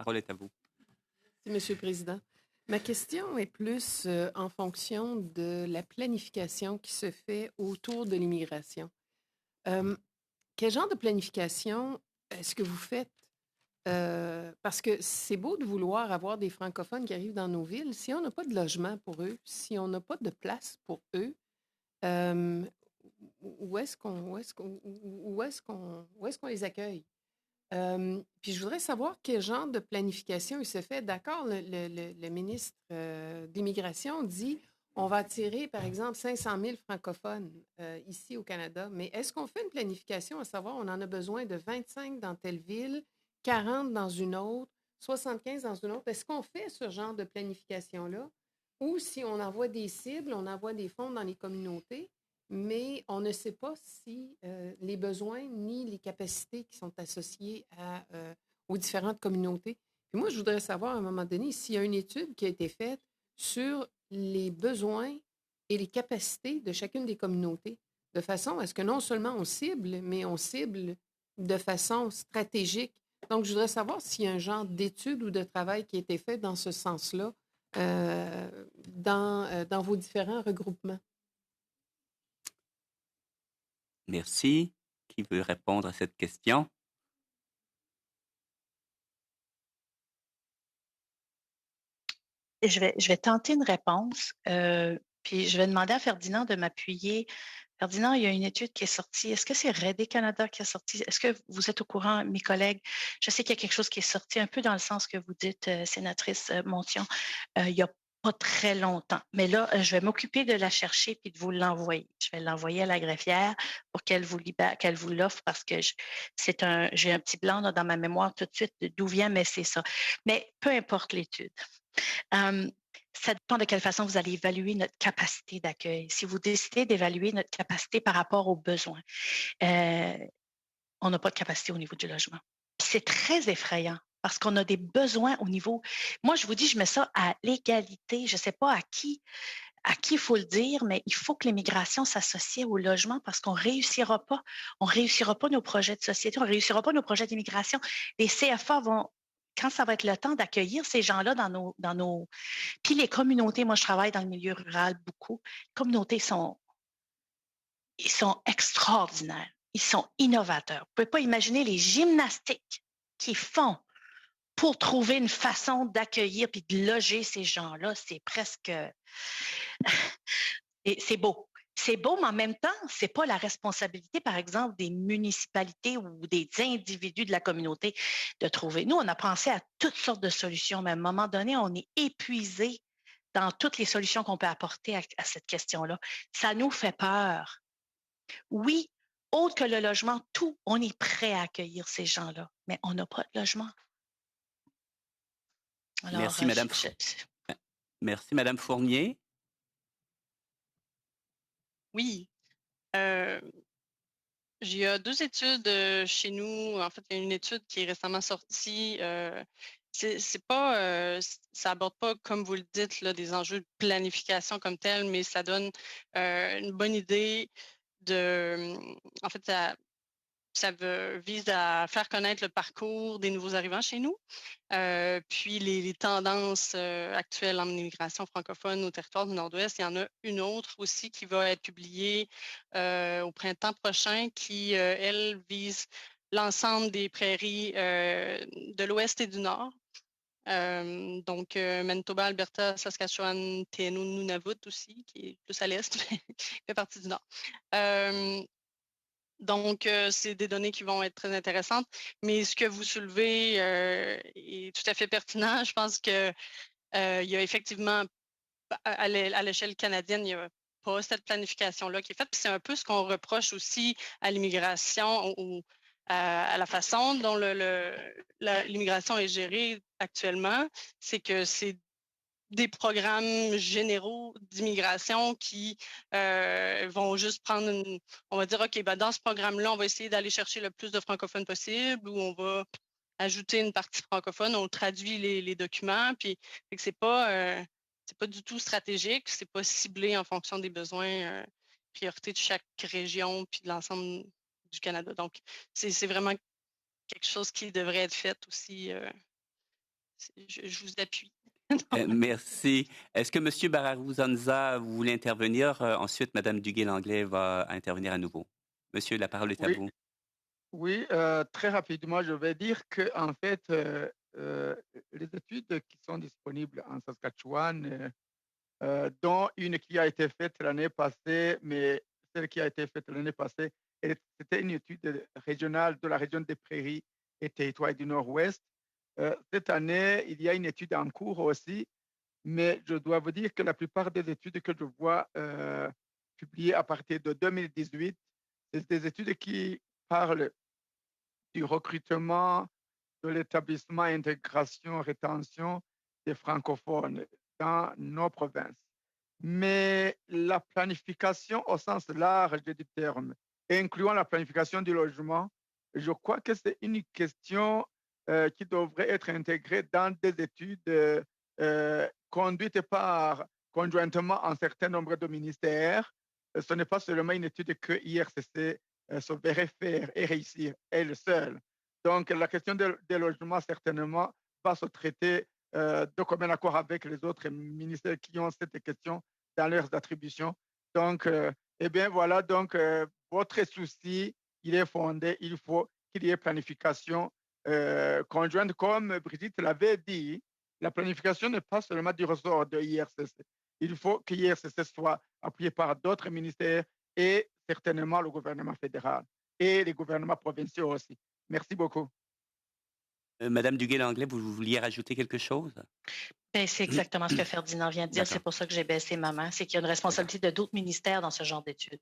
parole est à vous. Merci, Monsieur le Président. Ma question est plus en fonction de la planification qui se fait autour de l'immigration. Quel genre de planification est-ce que vous faites? Parce que c'est beau de vouloir avoir des francophones qui arrivent dans nos villes. Si on n'a pas de logement pour eux, si on n'a pas de place pour eux, où est-ce qu'on les accueille? Puis je voudrais savoir quel genre de planification il se fait. D'accord, le ministre d'Immigration dit on va attirer, par exemple, 500 000 francophones ici au Canada, mais est-ce qu'on fait une planification à savoir on en a besoin de 25 dans telle ville, 40 dans une autre, 75 dans une autre? Est-ce qu'on fait ce genre de planification-là? Ou si on envoie des cibles, on envoie des fonds dans les communautés, mais on ne sait pas si les besoins ni les capacités qui sont associées aux différentes communautés. Puis moi, je voudrais savoir à un moment donné s'il y a une étude qui a été faite sur les besoins et les capacités de chacune des communautés, de façon à ce que non seulement on cible, mais on cible de façon stratégique. Donc, je voudrais savoir s'il y a un genre d'étude ou de travail qui a été fait dans ce sens-là dans vos différents regroupements. Merci. Qui veut répondre à cette question? Je vais tenter une réponse, puis je vais demander à Ferdinand de m'appuyer. Ferdinand, il y a une étude qui est sortie. Est-ce que c'est Rede Canada qui a sorti? Est-ce que vous êtes au courant, mes collègues? Je sais qu'il y a quelque chose qui est sorti un peu dans le sens que vous dites, sénatrice Montion, il y a pas très longtemps. Mais là, je vais m'occuper de la chercher puis de vous l'envoyer. Je vais l'envoyer à la greffière pour qu'elle vous l'offre parce que j'ai un petit blanc là, dans ma mémoire tout de suite d'où vient, mais c'est ça. Mais peu importe l'étude. Ça dépend de quelle façon vous allez évaluer notre capacité d'accueil. Si vous décidez d'évaluer notre capacité par rapport aux besoins, on n'a pas de capacité au niveau du logement. Puis c'est très effrayant parce qu'on a des besoins au niveau... Moi, je vous dis, je mets ça à l'égalité. Je ne sais pas à qui il faut le dire, mais il faut que l'immigration s'associe au logement parce qu'on réussira pas. On réussira pas nos projets de société, on réussira pas nos projets d'immigration. Les CFA vont... Quand ça va être le temps d'accueillir ces gens-là dans nos... Puis les communautés, moi, je travaille dans le milieu rural beaucoup. Les communautés ils sont extraordinaires. Ils sont innovateurs. Vous pouvez pas imaginer les gymnastiques qu'ils font pour trouver une façon d'accueillir puis de loger ces gens-là. C'est presque... Et c'est beau. C'est beau, mais en même temps, c'est pas la responsabilité, par exemple, des municipalités ou des individus de la communauté de trouver. Nous, on a pensé à toutes sortes de solutions, mais à un moment donné, on est épuisé dans toutes les solutions qu'on peut apporter à cette question-là. Ça nous fait peur. Oui, autre que le logement, tout, on est prêt à accueillir ces gens-là, mais on n'a pas de logement. Alors, Merci, Madame. Merci, Madame Fournier. Oui. Il y a 2 études chez nous. En fait, il y a une étude qui est récemment sortie. C'est pas, ça aborde pas, comme vous le dites, là, des enjeux de planification comme tel, mais ça donne une bonne idée de... En fait, ça vise à faire connaître le parcours des nouveaux arrivants chez nous, puis les tendances actuelles en immigration francophone au territoire du Nord-Ouest. Il y en a une autre aussi qui va être publiée au printemps prochain qui, elle, vise l'ensemble des prairies de l'Ouest et du Nord. Donc, Manitoba, Alberta, Saskatchewan, TNO, Nunavut aussi, qui est plus à l'Est, mais qui fait partie du Nord. Donc, c'est des données qui vont être très intéressantes. Mais ce que vous soulevez est tout à fait pertinent. Je pense que il y a effectivement, à l'échelle canadienne, il n'y a pas cette planification-là qui est faite. Puis c'est un peu ce qu'on reproche aussi à l'immigration ou à la façon dont l'immigration est gérée actuellement. C'est que c'est des programmes généraux d'immigration qui vont juste prendre on va dire, OK, ben dans ce programme-là, on va essayer d'aller chercher le plus de francophones possible ou on va ajouter une partie francophone, on traduit les documents, puis c'est pas du tout stratégique, c'est pas ciblé en fonction des besoins priorités de chaque région puis de l'ensemble du Canada. Donc, c'est vraiment quelque chose qui devrait être fait aussi je vous appuie. Merci. Est-ce que M. Bararou-Zanza, vous voulez intervenir? Ensuite, Mme Duguay-Langlais va intervenir à nouveau. Monsieur, la parole est à Oui, vous. oui, très rapidement, je vais dire que en fait, les études qui sont disponibles en Saskatchewan, dont une qui a été faite l'année passée, mais celle qui a été faite l'année passée, c'était une étude régionale de la région des Prairies et Territoires du Nord-Ouest. Cette année, il y a une étude en cours aussi, mais je dois vous dire que la plupart des études que je vois publiées à partir de 2018, c'est des études qui parlent du recrutement, de l'établissement, intégration, rétention des francophones dans nos provinces. Mais la planification au sens large du terme, incluant la planification du logement, je crois que c'est une question qui devrait être intégrée dans des études conduites par conjointement un certain nombre de ministères. Ce n'est pas seulement une étude que IRCC se verrait faire et réussir elle seule. Donc, la question des logements, certainement, va se traiter de commun accord avec les autres ministères qui ont cette question dans leurs attributions. Donc, eh bien, voilà, donc, votre souci, il est fondé, il faut qu'il y ait planification conjointe. Comme Brigitte l'avait dit, la planification n'est pas seulement du ressort de l'IRCC. Il faut que l'IRCC soit appuyé par d'autres ministères et certainement le gouvernement fédéral et les gouvernements provinciaux aussi. Merci beaucoup. Madame Duguay-Langlais, vous vouliez rajouter quelque chose? Ben, c'est exactement ce que Ferdinand vient de dire. C'est D'accord. pour ça que j'ai baissé ma main. C'est qu'il y a une responsabilité de d'autres ministères dans ce genre d'études.